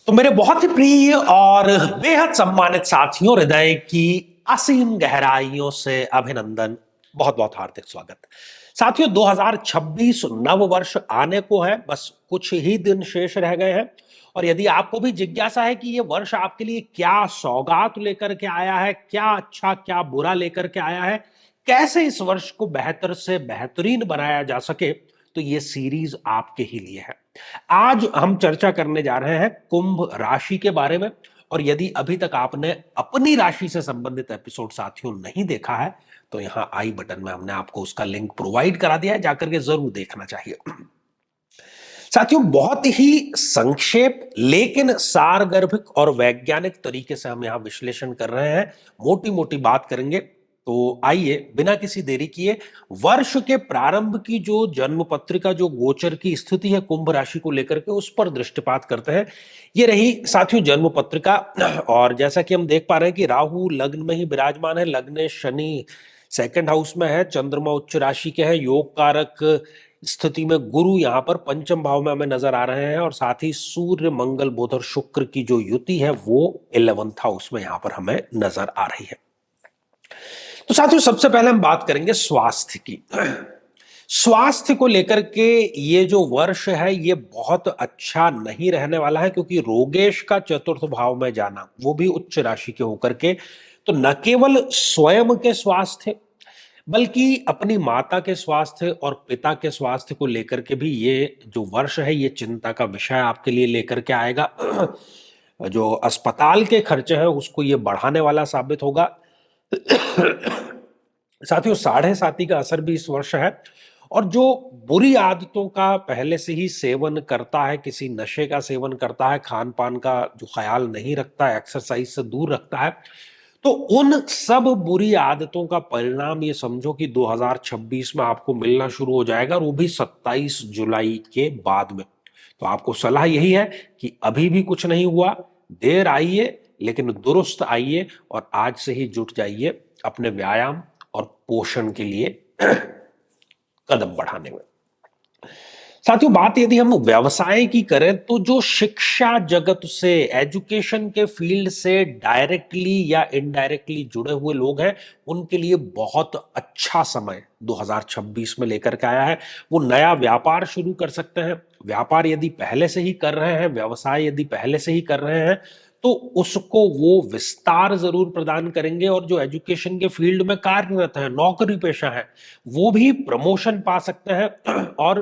तो मेरे बहुत ही प्रिय और बेहद सम्मानित साथियों, हृदय की असीम गहराइयों से अभिनंदन, बहुत बहुत हार्दिक स्वागत। साथियों, 2026 नव वर्ष आने को है, बस कुछ ही दिन शेष रह गए हैं। और यदि आपको भी जिज्ञासा है कि ये वर्ष आपके लिए क्या सौगात लेकर के आया है, क्या अच्छा क्या बुरा लेकर के आया है, कैसे इस वर्ष को बेहतर से बेहतरीन बनाया जा सके, तो ये सीरीज आपके ही लिए है। आज हम चर्चा करने जा रहे हैं कुंभ राशि के बारे में। और यदि अभी तक आपने अपनी राशि से संबंधित एपिसोड साथियों नहीं देखा है, तो यहां आई बटन में हमने आपको उसका लिंक प्रोवाइड करा दिया है, जाकर के जरूर देखना चाहिए। साथियों, बहुत ही संक्षेप लेकिन सारगर्भिक और वैज्ञानिक तरीके से हम यहां विश्लेषण कर रहे हैं, मोटी मोटी बात करेंगे। तो आइए बिना किसी देरी किए वर्ष के प्रारंभ की जो जन्म पत्रिका, जो गोचर की स्थिति है कुंभ राशि को लेकर के, उस पर दृष्टिपात करते हैं। ये रही साथियों जन्म पत्रिका। और जैसा कि हम देख पा रहे हैं कि राहु लग्न में ही विराजमान है, लग्न शनि सेकंड हाउस में है, चंद्रमा उच्च राशि के हैं, योग कारक स्थिति में गुरु यहां पर पंचम भाव में हमें नजर आ रहे हैं, और साथ ही सूर्य मंगल बुध और शुक्र की जो युति है वो 11th हाउस में यहां पर हमें नजर आ रही है। तो साथियों, सबसे पहले हम बात करेंगे स्वास्थ्य की। स्वास्थ्य को लेकर के ये जो वर्ष है ये बहुत अच्छा नहीं रहने वाला है, क्योंकि रोगेश का चतुर्थ भाव में जाना, वो भी उच्च राशि के होकर के, तो न केवल स्वयं के स्वास्थ्य बल्कि अपनी माता के स्वास्थ्य और पिता के स्वास्थ्य को लेकर के भी ये जो वर्ष है ये चिंता का विषय आपके लिए लेकर के आएगा। जो अस्पताल के खर्चे हैं उसको ये बढ़ाने वाला साबित होगा। साथियों, साढ़े साती का असर भी इस वर्ष है। और जो बुरी आदतों का पहले से ही सेवन करता है, किसी नशे का सेवन करता है, खान पान का जो ख्याल नहीं रखता है, एक्सरसाइज से दूर रखता है, तो उन सब बुरी आदतों का परिणाम ये समझो कि 2026 में आपको मिलना शुरू हो जाएगा, और वो भी 27 जुलाई के बाद में। तो आपको सलाह यही है कि अभी भी कुछ नहीं हुआ, देर आइए लेकिन दुरुस्त आइए, और आज से ही जुट जाइए अपने व्यायाम और पोषण के लिए कदम बढ़ाने में। साथियों, बात यदि हम व्यवसाय की करें, तो जो शिक्षा जगत से, एजुकेशन के फील्ड से डायरेक्टली या इनडायरेक्टली जुड़े हुए लोग हैं, उनके लिए बहुत अच्छा समय 2026 में लेकर के आया है। वो नया व्यापार शुरू कर सकते हैं। व्यापार यदि पहले से ही कर रहे हैं, व्यवसाय यदि पहले से ही कर रहे हैं, तो उसको वो विस्तार जरूर प्रदान करेंगे। और जो एजुकेशन के फील्ड में कार्यरत है, नौकरी पेशा है, वो भी प्रमोशन पा सकते हैं। और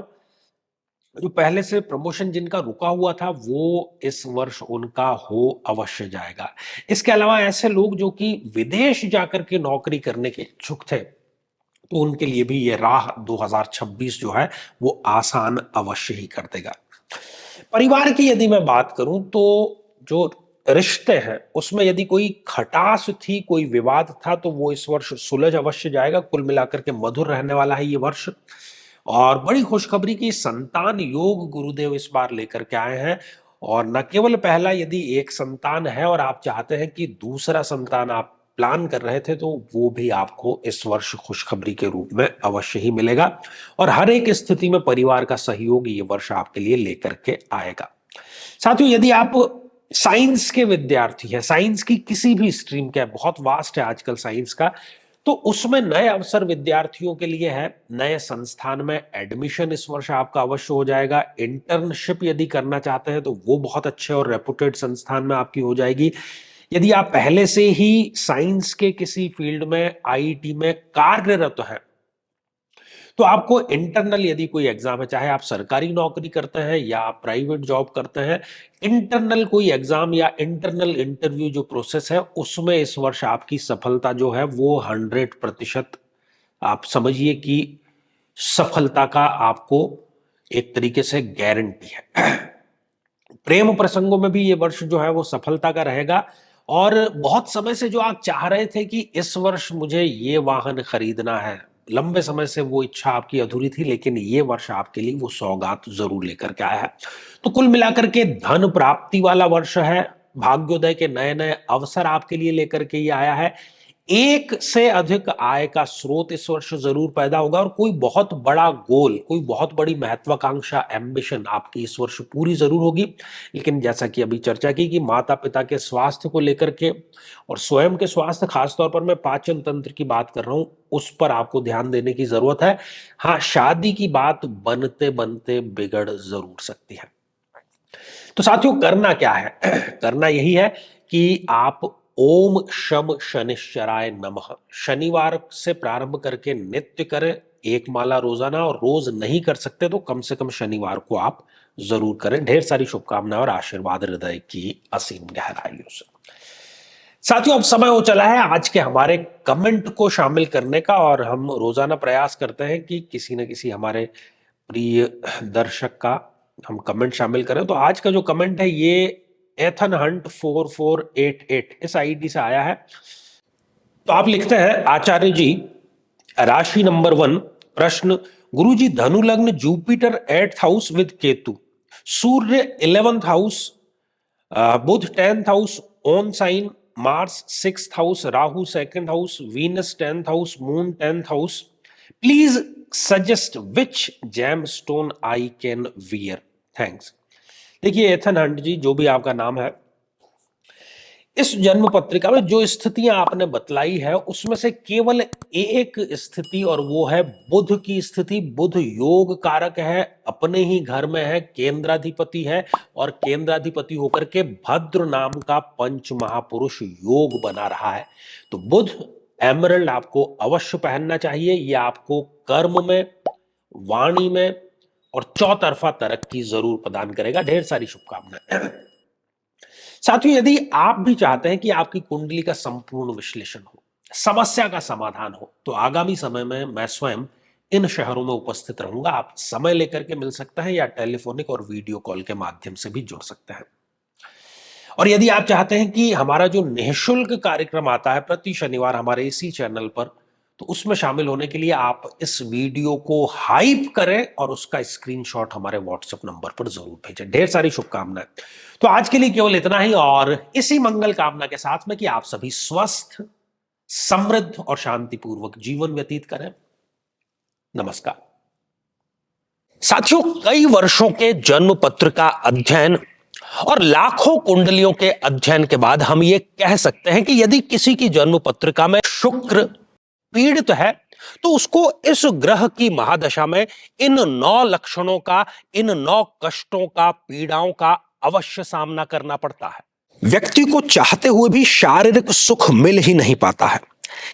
जो पहले से प्रमोशन जिनका रुका हुआ था, वो इस वर्ष उनका हो अवश्य जाएगा। इसके अलावा ऐसे लोग जो कि विदेश जाकर के नौकरी करने के इच्छुक थे, तो उनके लिए भी ये राह 2026 जो है वो आसान अवश्य ही कर देगा। परिवार की यदि मैं बात करूं, तो जो रिश्ते हैं उसमें यदि कोई खटास थी, कोई विवाद था, तो वो इस वर्ष सुलझ अवश्य जाएगा। कुल मिलाकर के मधुर रहने वाला है ये वर्ष। और बड़ी खुशखबरी की संतान योग गुरुदेव इस बार लेकर के आए हैं। और न केवल पहला, यदि एक संतान है और आप चाहते हैं कि दूसरा संतान आप प्लान कर रहे थे, तो वो भी आपको इस वर्ष खुशखबरी के रूप में अवश्य ही मिलेगा। और हर एक स्थिति में परिवार का सहयोग ये वर्ष आपके लिए लेकर के आएगा। साथियों, यदि आप साइंस के विद्यार्थी हैं, साइंस की किसी भी स्ट्रीम के, बहुत वास्ट है आजकल साइंस का, तो उसमें नए अवसर विद्यार्थियों के लिए है। नए संस्थान में एडमिशन इस वर्ष आपका अवश्य हो जाएगा। इंटर्नशिप यदि करना चाहते हैं तो वो बहुत अच्छे और रेपुटेड संस्थान में आपकी हो जाएगी। यदि आप पहले से ही साइंस के किसी फील्ड में, आईटी में कार्यरत हैं, तो आपको इंटरनल यदि कोई एग्जाम है, चाहे आप सरकारी नौकरी करते हैं या आप प्राइवेट जॉब करते हैं, इंटरनल कोई एग्जाम या इंटरनल इंटरव्यू जो प्रोसेस है, उसमें इस वर्ष आपकी सफलता जो है वो 100% आप समझिए कि सफलता का आपको एक तरीके से गारंटी है। प्रेम प्रसंगों में भी ये वर्ष जो है वो सफलता का रहेगा। और बहुत समय से जो आप चाह रहे थे कि इस वर्ष मुझे ये वाहन खरीदना है, लंबे समय से वो इच्छा आपकी अधूरी थी, लेकिन ये वर्ष आपके लिए वो सौगात जरूर लेकर के आया है। तो कुल मिलाकर के धन प्राप्ति वाला वर्ष है। भाग्योदय के नए नए अवसर आपके लिए लेकर के ये आया है। एक से अधिक आय का स्रोत इस वर्ष जरूर पैदा होगा और कोई बहुत बड़ा गोल, कोई बहुत बड़ी महत्वाकांक्षा, एम्बिशन आपकी इस वर्ष पूरी जरूर होगी। लेकिन जैसा कि अभी चर्चा की कि माता पिता के स्वास्थ्य को लेकर के और स्वयं के स्वास्थ्य, खासतौर पर मैं पाचन तंत्र की बात कर रहा हूं, उस पर आपको ध्यान देने की जरूरत है। हाँ, शादी की बात बनते बनते बिगड़ जरूर सकती है। तो साथियों, करना क्या है? करना यही है कि आप ओम शम शनिश्चराय नमः शनिवार से प्रारंभ करके नित्य करें, एक माला रोजाना, और रोज नहीं कर सकते तो कम से कम शनिवार को आप जरूर करें। ढेर सारी शुभकामनाएं और आशीर्वाद हृदय की असीम गहराइयों से। साथियों, अब समय हो चला है आज के हमारे कमेंट को शामिल करने का, और हम रोजाना प्रयास करते हैं कि किसी न किसी हमारे प्रिय दर्शक का हम कमेंट शामिल करें। तो आज का जो कमेंट है ये एथन हंट 4488 इस आईडी से आया है। तो आप लिखते हैं, आचार्य जी, राशि नंबर 1, प्रश्न, गुरुजी, धनु लग्न, Jupiter 8th house with Ketu, Surya 11th house, Budh 10th house on sign, Mars 6th house, Rahu 2nd house, Venus 10th house, moon 10th house. Please suggest which gemstone I can wear, thanks. देखिए एथन हंट जी, जो भी आपका नाम है, इस जन्म पत्रिका में जो स्थितियां आपने बतलाई है उसमें से केवल एक स्थिति, और वो है बुध की स्थिति। बुध योग कारक है, अपने ही घर में है, केंद्राधिपति है, और केंद्राधिपति होकर के भद्र नाम का पंच महापुरुष योग बना रहा है। तो बुध एमरल्ड आपको अवश्य पहनना चाहिए। ये आपको कर्म में, वाणी में और चौतरफा तरक्की जरूर प्रदान करेगा। ढेर सारी शुभकामनाएं। साथियों, यदि आप भी चाहते हैं कि आपकी कुंडली का संपूर्ण विश्लेषण हो, समस्या का समाधान हो, तो आगामी समय में मैं स्वयं इन शहरों में उपस्थित रहूंगा। आप समय लेकर के मिल सकते हैं या टेलीफोनिक और वीडियो कॉल के माध्यम से भी जुड़ सकते हैं। और यदि आप चाहते हैं कि हमारा जो निःशुल्क कार्यक्रम आता है प्रति शनिवार हमारे इसी चैनल पर, तो उसमें शामिल होने के लिए आप इस वीडियो को हाइप करें और उसका स्क्रीनशॉट हमारे व्हाट्सएप नंबर पर जरूर भेजें। ढेर सारी शुभकामनाएं। तो आज के लिए केवल इतना ही, और इसी मंगल कामना के साथ में कि आप सभी स्वस्थ, समृद्ध और शांतिपूर्वक जीवन व्यतीत करें। नमस्कार। साथियों, कई वर्षों के जन्म पत्र का अध्ययन और लाखों कुंडलियों के अध्ययन के बाद हम ये कह सकते हैं कि यदि किसी की जन्म पत्रिका में शुक्र पीड़ित है तो उसको इस ग्रह की महादशा में इन 9 लक्षणों का, इन 9 कष्टों का, पीड़ाओं का अवश्य सामना करना पड़ता है। व्यक्ति को चाहते हुए भी शारीरिक सुख मिल ही नहीं पाता है।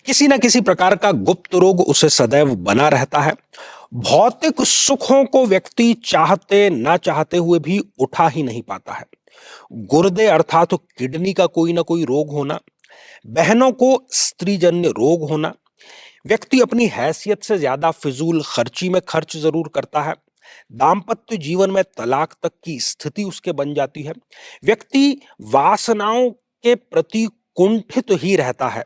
किसी ना किसी प्रकार का गुप्त रोग उसे सदैव बना रहता है। भौतिक सुखों को व्यक्ति चाहते ना चाहते हुए भी उठा ही नहीं पाता है। गुर्दे अर्थात किडनी का कोई ना कोई रोग होना, बहनों को स्त्रीजन्य रोग होना, व्यक्ति अपनी हैसियत से ज्यादा फिजूल खर्ची में खर्च जरूर करता है, दाम्पत्य जीवन में तलाक तक की स्थिति उसके बन जाती है, व्यक्ति वासनाओं के प्रति कुंठित ही रहता है,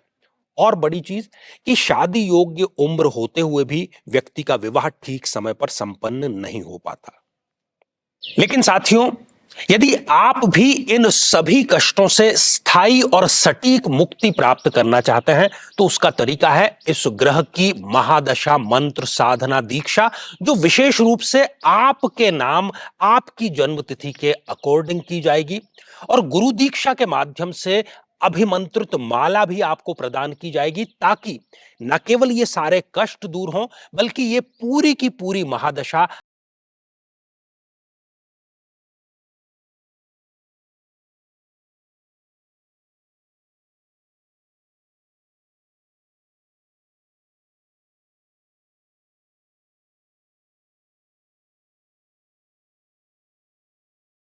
और बड़ी चीज कि शादी योग्य उम्र होते हुए भी व्यक्ति का विवाह ठीक समय पर संपन्न नहीं हो पाता। लेकिन साथियों, यदि आप भी इन सभी कष्टों से स्थायी और सटीक मुक्ति प्राप्त करना चाहते हैं तो उसका तरीका है इस ग्रह की महादशा मंत्र साधना दीक्षा, जो विशेष रूप से आपके नाम, आपकी जन्मतिथि के अकॉर्डिंग की जाएगी, और गुरु दीक्षा के माध्यम से अभिमंत्रित माला भी आपको प्रदान की जाएगी, ताकि न केवल ये सारे कष्ट दूर हों बल्कि ये पूरी की पूरी महादशा